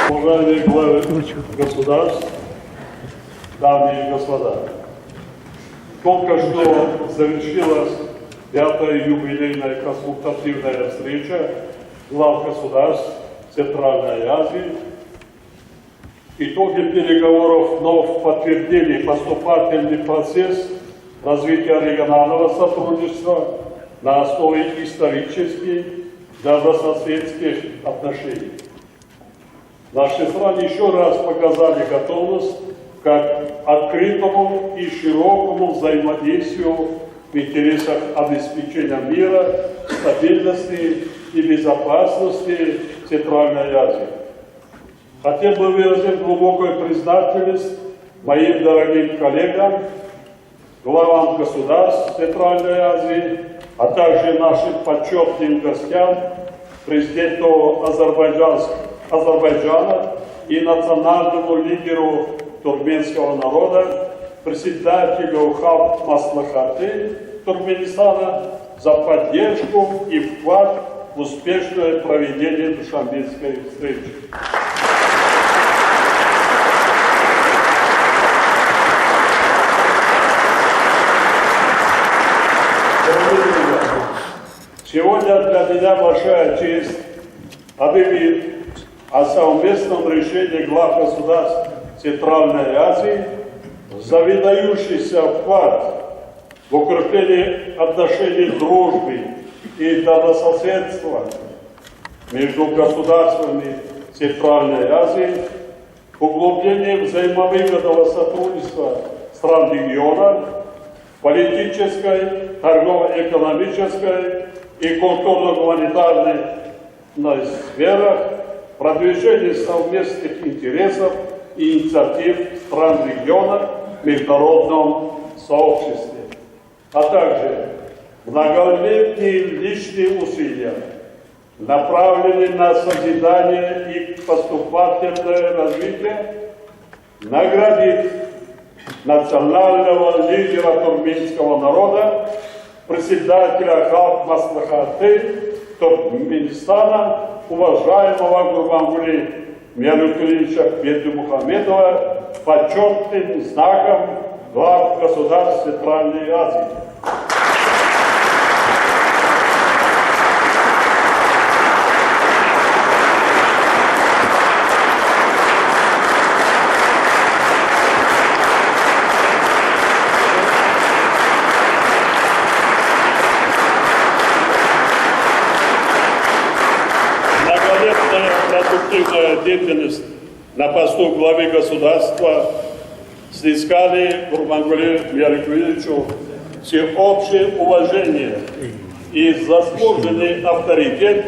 Уважаемые главы государств, дамы и господа, только что завершилась 5-я юбилейная консультативная встреча глав государств Центральной Азии. Итоги переговоров вновь подтвердили поступательный процесс развития регионального сотрудничества на основе исторических добрососедских отношений. Наши страны еще раз показали готовность к открытому и широкому взаимодействию в интересах обеспечения мира, стабильности и безопасности Центральной Азии. Хотел бы выразить глубокую признательность моим дорогим коллегам, главам государств Центральной Азии, а также нашим почетным гостям, президенту Азербайджана и национальному лидеру туркменского народа, председателю Халк Маслихаты Туркменистана за поддержку и вклад в успешное проведение Душанбенской встречи. Сегодня для меня большая честь объявить о совместном решении глав государств Центральной Азии за выдающийся вклад в укрепление отношений дружбы и добрососедства между государствами Центральной Азии, углубление взаимовыгодного сотрудничества стран региона в политической, торгово-экономической и культурно-гуманитарной сферах, продвижение совместных интересов и инициатив стран региона в международном сообществе, а также многолетние личные усилия, направленные на созидание и поступательное развитие, наградить национального лидера туркменского народа, председателя Халк Маслихаты Туркменистана, уважаемого Гурбангули Миалюкулевича Бердымухамедова, почетным знаком глав государств Центральной Азии. Продуктивная деятельность на посту главы государства снискали Гурбангуле Миалюкулевичу всеобщее уважение и заслуженный авторитет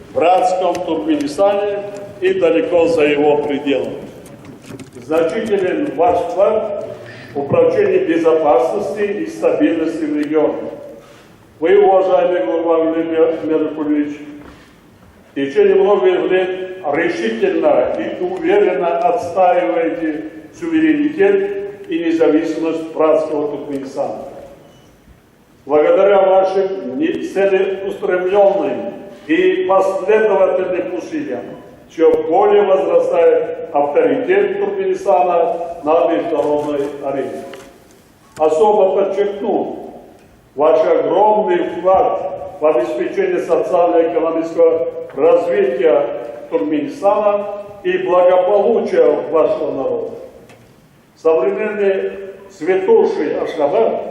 в братском Туркменистане и далеко за его пределами. Значителен ваш вклад в управление безопасности и стабильности в регионе. Вы, уважаемый Гурбангуле Миалюкулевич, в течение многих лет решительно и уверенно отстаиваете суверенитет и независимость братского Туркменистана. Благодаря вашим целеустремленным и последовательным усилиям все более возрастает авторитет Туркменистана на международной арене. Особо подчеркну ваш огромный вклад в обеспечение социально-экономического развития Туркменистана и благополучия вашего народа. Современный святоший Ашхабад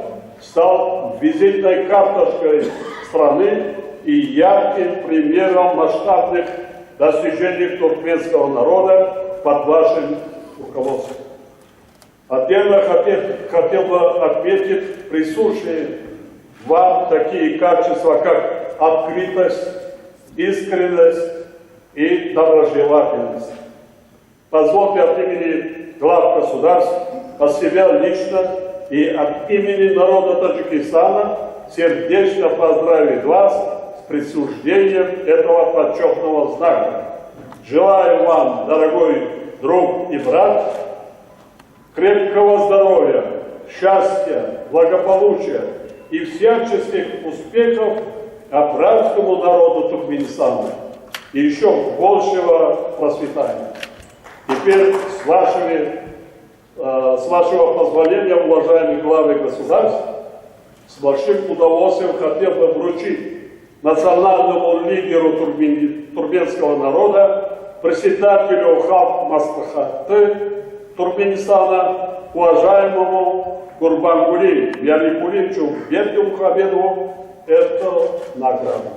стал визитной карточкой страны и ярким примером масштабных достижений туркменского народа под вашим руководством. Отдельно хотел бы отметить присущие вам такие качества, как открытость, искренность и доброжелательность. Позвольте от имени глав государств, от себя лично и от имени народа Таджикистана сердечно поздравить вас с присуждением этого почетного знака. Желаю вам, дорогой друг и брат, крепкого здоровья, счастья, благополучия и всяческих успехов абхазскому народу Туркменистана и еще большего процветания. Теперь с вашего позволения, уважаемые главы государств, с большим удовольствием хотел бы вручить национальному лидеру туркменского народа, председателю Халк Маслихаты Туркменистана, уважаемому Гурбангули Миаликуличу Бердимухамедову, эту награду.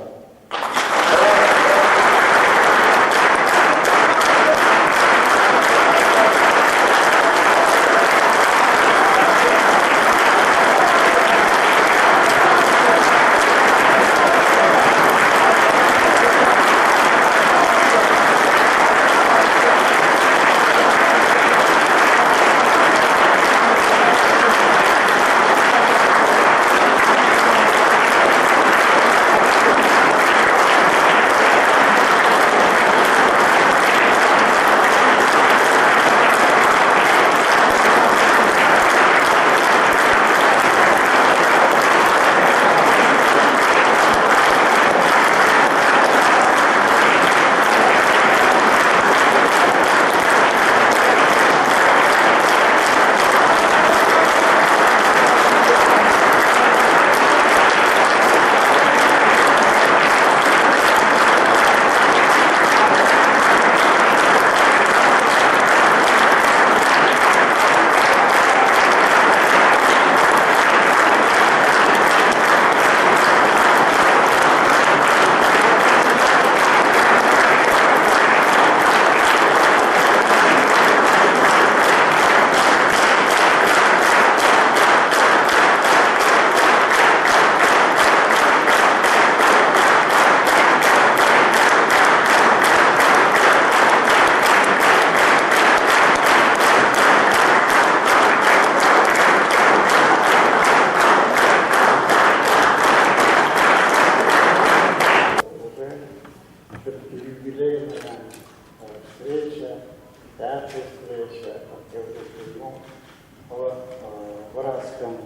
В Братском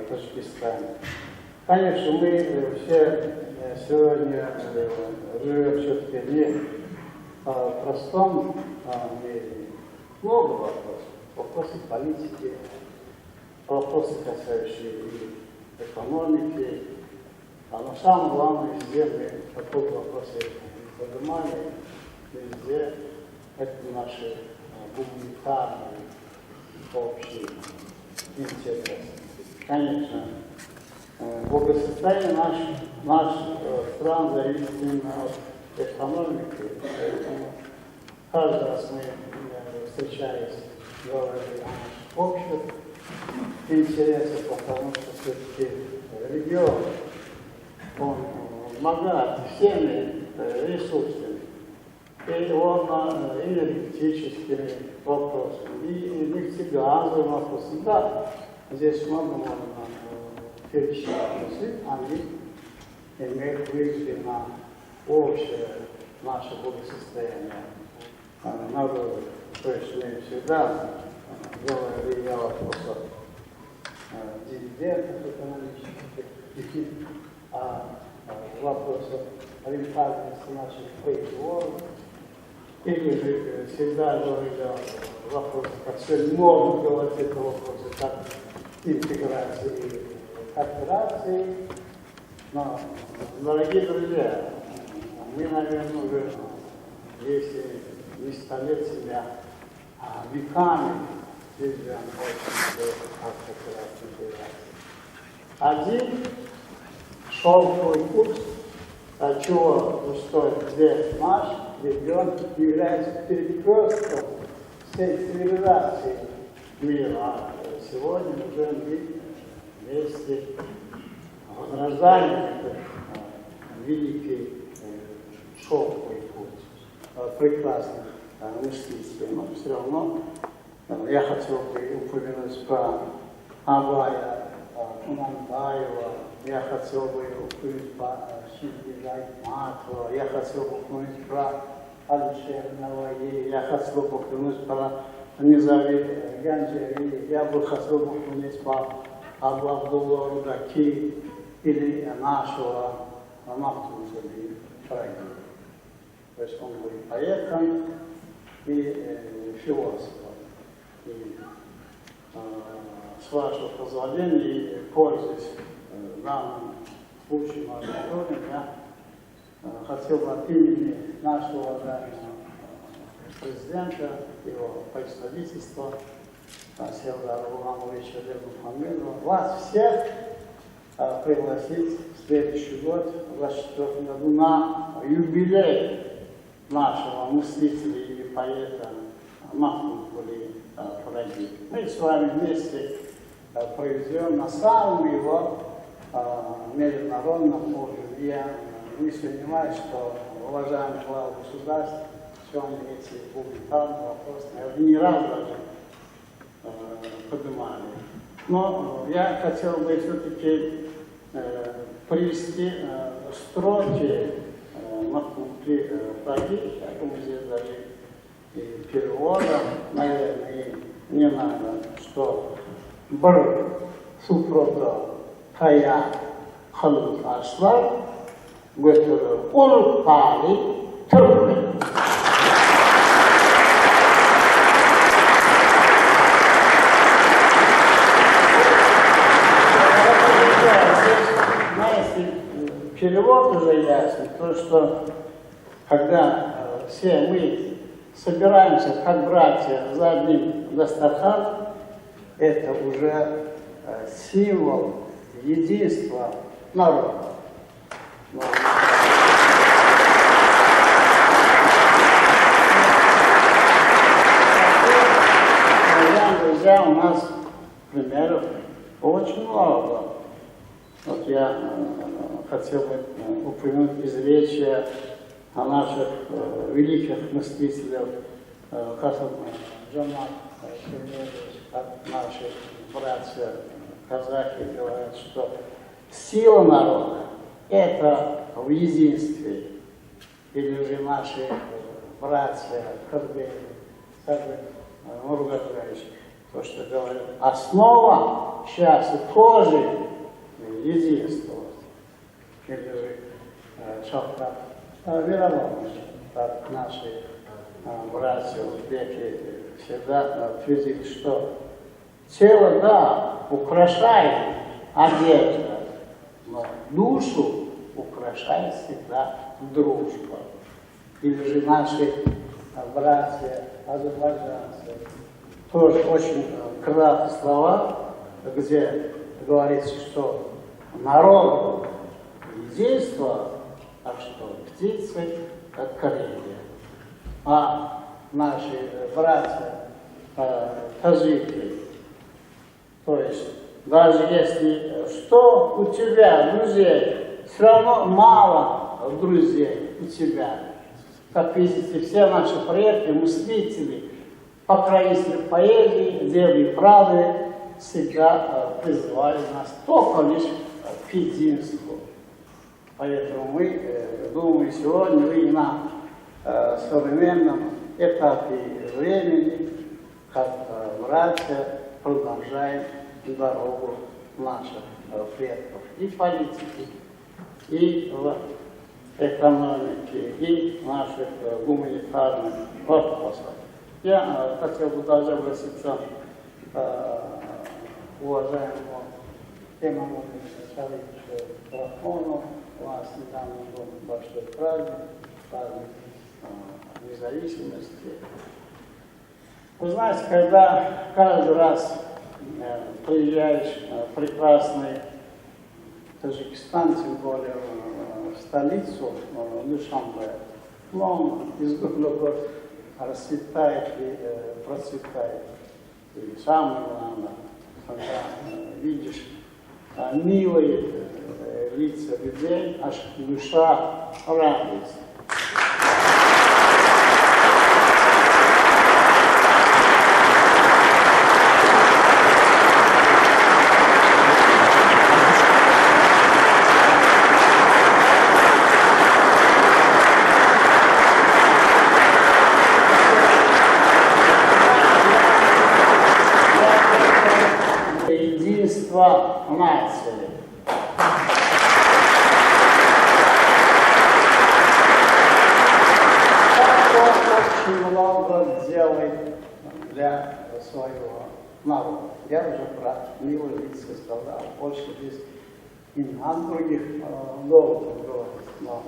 Таджикистане. Конечно, мы все сегодня живем все-таки не в простом мире. Много вопросов. Вопросы политики, вопросы, касающие и экономики. Но самое главное, везде мы такой вопрос поднимали, везде это наши гуманитарные общие интересы. Конечно, благосостояние наших стран зависит именно от экономики, поэтому каждый раз мы, встречаясь, говорим о наших общих интересах, потому что все-таки регион, он богат всеми ресурсами, и он энергетическими вопросами, и нефтегазовым вопросом. Да, здесь много можно перечислить, они имеют влияние на общее наше благосостояние народа. То есть мы всегда говорили о вопросах дивидендов экономических, о вопросах рентабельности наших производств, или же всегда говорили о вопросах, как сегодня можно говорить это вопросы, как интеграции и кооперации. Но, дорогие друзья, мы, наверное, уже, если не столетиями, а веками движем от кооперации. Один шелковый курс, чего стоит весь наш регион, является перекрестком всей цивилизации мира. Сегодня уже мы вместе возрождаем этот великий шелковый путь, прекрасный мыслитель. Но все равно я хотел бы упомянуть про Абая Кунанбаева, я хотел бы упомянуть про Шингиза Айтматова, я хотел бы упомянуть про Алишера Наваи, я хотел бы упомянуть про Низави Ганджари, я бы хотел бы упомянуть про Абдулла Рудаки или нашего Махтуза Фрагина. То есть он был поэтом и философом. И с вашего позволения, и пользуясь данным случаем аудиторием, я хотел бы от имени нашего уважаемого президента, его представительства, Севдара Гуламовича Бермухамедова, вас всех пригласить в следующий год, в 2024 году, на юбилей нашего мыслителя и поэта Махмуд-Кули Фараги. Мы с вами вместе проведем на самом его международном уровне. Я не сомневаюсь, что уважаемый глава государства сегодня эти гуманитарные вопросы, наверное, не раз даже поднимали. Но я хотел бы все-таки привести строки Махмуд-Кули Фараги, мы здесь даже и переводом, наверное, не надо, что бір супрода тая хылып ашлар götürür ulup bari türkmen. Знаете, перевод уже ясен, то, что когда все мы собираемся, как братья, за одним дастархан, это уже символ единства народа. Друзья, у нас примеров очень много. Вот я хотел бы упомянуть изречия о наших великих мыслителях, как Джамат Шемелевич, как наши братья казахи говорят, что сила народа – это в единстве. Или же наши братья Кадбеевы, Мургатович, то, что говорят, основа счастья тоже единство. Или же Шавкат Мирович, как наши братья узбеки всегда твердили, что тело, да, украшает одежда, но душу украшает всегда дружба. Или же наши братья азербайджанцы тоже очень краткие слова, где говорится, что народ единство, а что птицы как крылья. А наши братья таджики, то есть даже если что у тебя друзей, все равно мало друзей у тебя. Как видите, все наши предки, мыслители, покровители поэзии, левые и правые, всегда призывали нас только лишь к единству. Поэтому мы, думаю, сегодня вы на современном этапе времени, как братья, продолжаем дорогу наших предков и политики, и в экономике, и в наших гуманитарных вопросах. Я хотел бы даже обратиться к уважаемому Эммануилу Шарифовичу Рахмону. У нас недавно был большой праздник, праздник независимости. Вы знаете, когда каждый раз приезжаешь в прекрасный Таджикистан, тем более в столицу Душанбе, но он из года в год расцветает и процветает. И самое главное, когда видишь милые лица людей, аж душа радуется. Единство нации. Он очень много делает для своего народа. Я уже про милые лица сказал, больше здесь и на других доводов говорить, но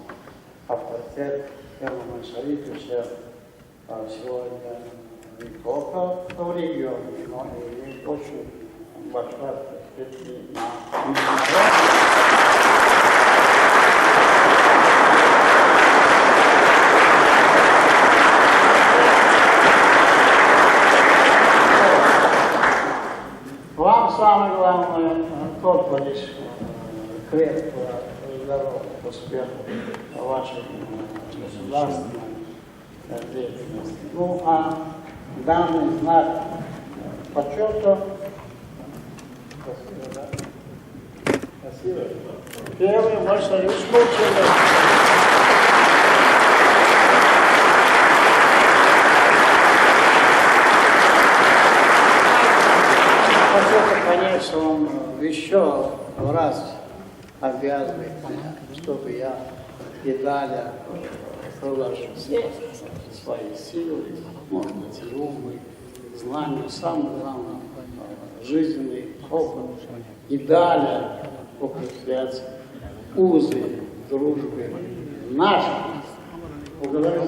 авторитет Германа Шарифовича сегодня не только в регионе, но и очень большой авторитет на международном. Вам самое главное только лишь крепкого здоровья, успеха в вашей государственной деятельности. Ну, а данный знак почета, спасибо, да? Спасибо. Первый большой случай. Конечно, он еще раз обязывает, чтобы я и далее приложил свои силы, может быть, и умы, знания, самое главное, жизненный опыт, и далее укреплять узы дружбы наших. Благодарю.